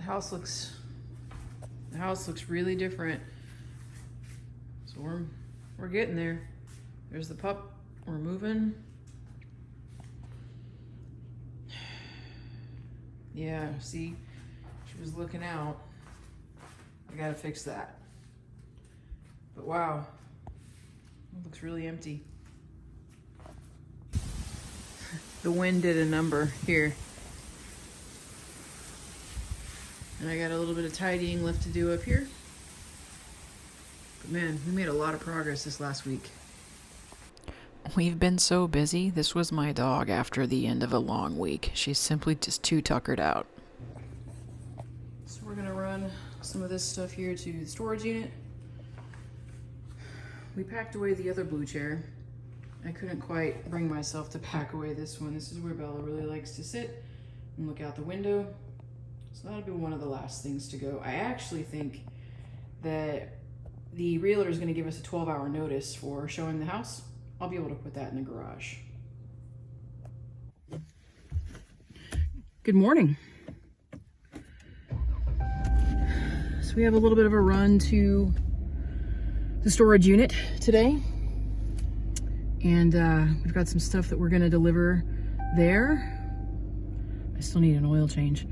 house looks really different. So we're getting there. There's the pup. We're moving. Yeah, see, she was looking out. I gotta fix that. But wow, it looks really empty. The wind did a number here. And I got a little bit of tidying left to do up here. But man, we made a lot of progress this last week. We've been so busy. This was my dog after the end of a long week. She's simply just too tuckered out. So we're gonna run some of this stuff here to the storage unit. We packed away the other blue chair. I couldn't quite bring myself to pack away this one. This is where Bella really likes to sit and look out the window. So that'll be one of the last things to go. I actually think that the realtor is gonna give us a 12-hour notice for showing the house. I'll be able to put that in the garage. Good morning. So we have a little bit of a run to the storage unit today. And we've got some stuff that we're gonna deliver there. I still need an oil change.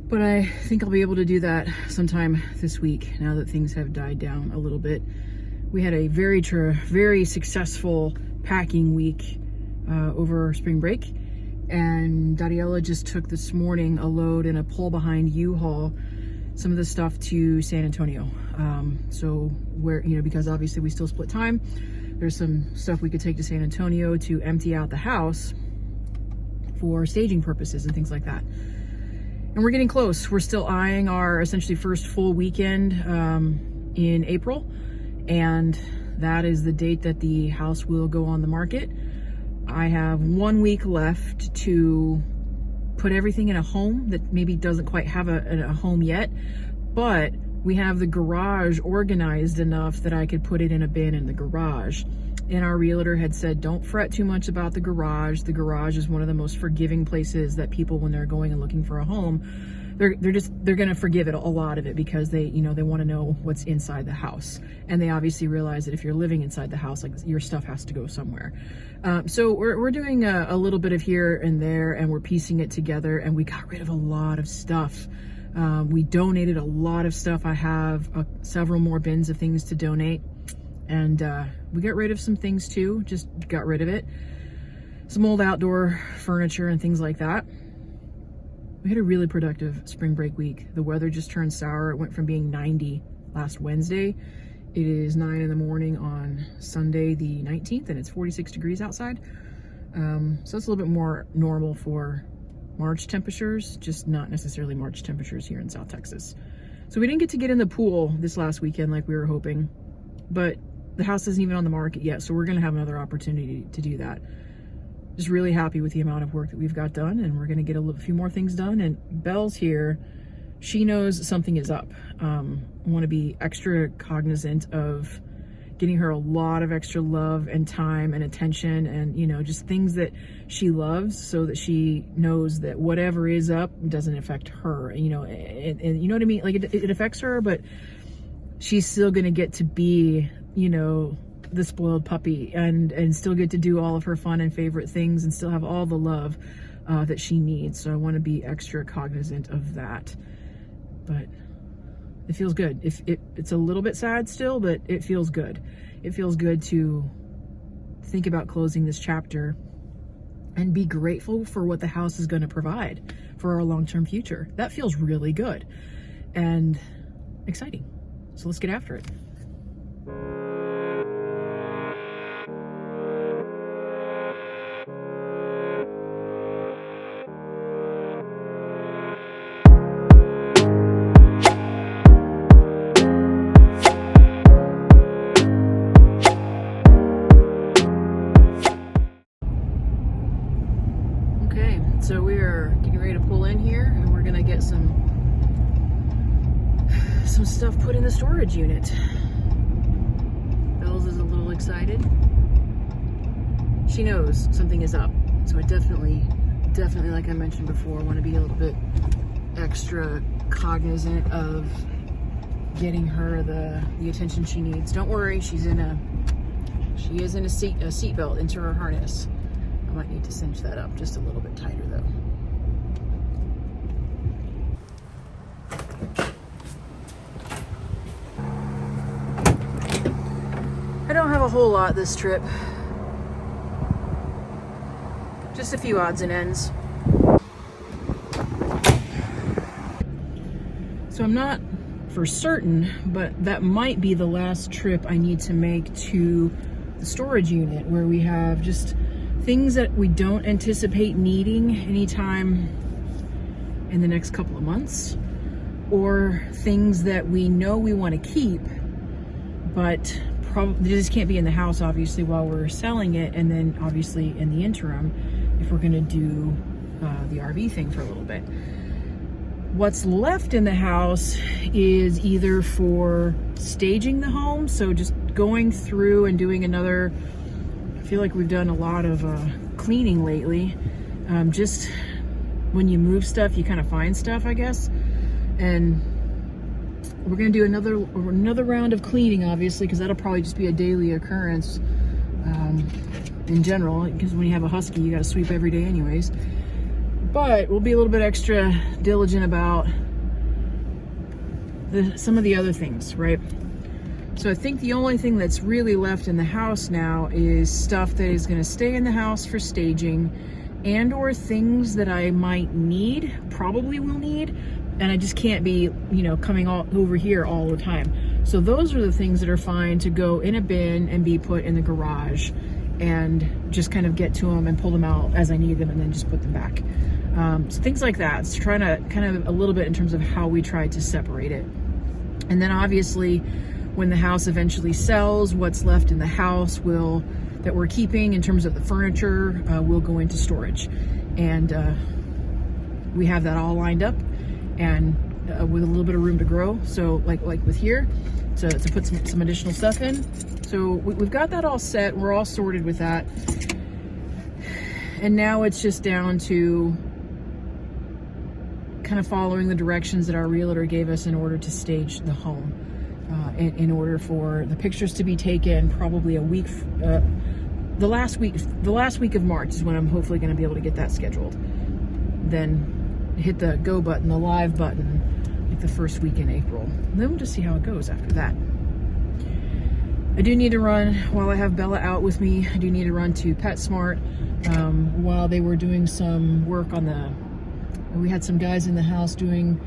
But I think I'll be able to do that sometime this week now that things have died down a little bit. We had a very successful packing week over spring break, and Dariella just took this morning a load in a pull behind U-Haul, some of the stuff to San Antonio. So where, you know, because obviously we still split time, there's some stuff we could take to San Antonio to empty out the house for staging purposes and things like that. And we're getting close. We're still eyeing our essentially first full weekend in April. And that is the date that the house will go on the market. I have 1 week left to put everything in a home that maybe doesn't quite have a home yet, but we have the garage organized enough that I could put it in a bin in the garage. And our realtor had said, don't fret too much about the garage. The garage is one of the most forgiving places that people, when they're going and looking for a home, they're gonna forgive it, a lot of it, because they want to know what's inside the house, and they obviously realize that if you're living inside the house, like, your stuff has to go somewhere. So we're doing a little bit of here and there, and we're piecing it together, and we got rid of a lot of stuff. We donated a lot of stuff. I have several more bins of things to donate, and we got rid of some things too. Just got rid of it. Some old outdoor furniture and things like that. We had a really productive spring break week. The weather just turned sour. It went from being 90 last Wednesday. It is 9 in the morning on Sunday the 19th, and it's 46 degrees outside. So it's a little bit more normal for March temperatures, just not necessarily March temperatures here in South Texas. So we didn't get to get in the pool this last weekend like we were hoping, but the house isn't even on the market yet, so we're gonna have another opportunity to do that. Just really happy with the amount of work that we've got done, and we're gonna get a few more things done. And Belle's here. She knows something is up. I wanna be extra cognizant of getting her a lot of extra love and time and attention, and, you know, just things that she loves, so that she knows that whatever is up doesn't affect her, you know, and you know what I mean? Like, it affects her, but she's still gonna get to be, you know, the spoiled puppy, and still get to do all of her fun and favorite things, and still have all the love that she needs. So I want to be extra cognizant of that. But it feels good. It's a little bit sad still, but it feels good. It feels good to think about closing this chapter and be grateful for what the house is going to provide for our long-term future. That feels really good and exciting. So let's get after it. So we are getting ready to pull in here, and we're gonna get some stuff put in the storage unit. Bells is a little excited. She knows something is up, so I definitely, like I mentioned before, want to be a little bit extra cognizant of getting her the attention she needs. Don't worry, she is in a seat belt into her harness. I might need to cinch that up just a little bit tighter though. I don't have a whole lot this trip. Just a few odds and ends. So I'm not for certain, but that might be the last trip I need to make to the storage unit, where we have just things that we don't anticipate needing anytime in the next couple of months, or things that we know we want to keep, but probably just can't be in the house obviously while we're selling it, and then obviously in the interim if we're going to do the RV thing for a little bit. What's left in the house is either for staging the home, so just going through and doing another, I feel like we've done a lot of cleaning lately. Just when you move stuff, you kind of find stuff, I guess. And we're gonna do another round of cleaning, obviously, because that'll probably just be a daily occurrence in general, because when you have a husky, you gotta sweep every day anyways. But we'll be a little bit extra diligent about some of the other things, right? So I think the only thing that's really left in the house now is stuff that is going to stay in the house for staging, and or things that I might need, probably will need, and I just can't be, coming all over here all the time. So those are the things that are fine to go in a bin and be put in the garage, and just kind of get to them and pull them out as I need them and then just put them back. So things like that. It's trying to kind of a little bit in terms of how we try to separate it. And then obviously when the house eventually sells, what's left in the house that we're keeping in terms of the furniture will go into storage. And we have that all lined up, and with a little bit of room to grow. So like with here, to put some additional stuff in. So we've got that all set. We're all sorted with that. And now it's just down to kind of following the directions that our realtor gave us in order to stage the home. In order for the pictures to be taken, probably a week, the last week of March is when I'm hopefully going to be able to get that scheduled. Then hit the go button, the live button, like the first week in April. And then we'll just see how it goes after that. I do need to run, while I have Bella out with me, I do need to run to PetSmart. While they were doing some work we had some guys in the house doing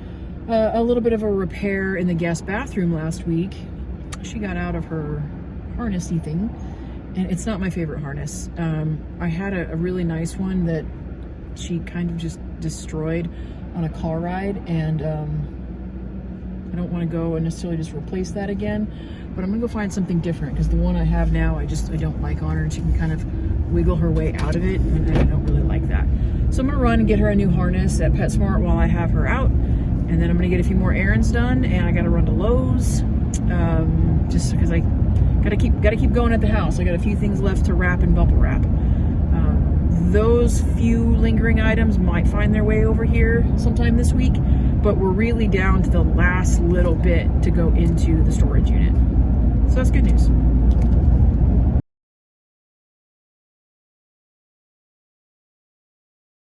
a little bit of a repair in the guest bathroom last week. She got out of her harnessy thing, and it's not my favorite harness. I had a really nice one that she kind of just destroyed on a car ride, and I don't want to go and necessarily just replace that again, but I'm gonna go find something different, because the one I have now I don't like on her, and she can kind of wiggle her way out of it, and I don't really like that. So I'm gonna run and get her a new harness at PetSmart while I have her out, and then I'm gonna get a few more errands done, and I gotta run to Lowe's, just because I gotta keep going at the house. I got a few things left to wrap and bubble wrap. Those few lingering items might find their way over here sometime this week, but we're really down to the last little bit to go into the storage unit. So that's good news.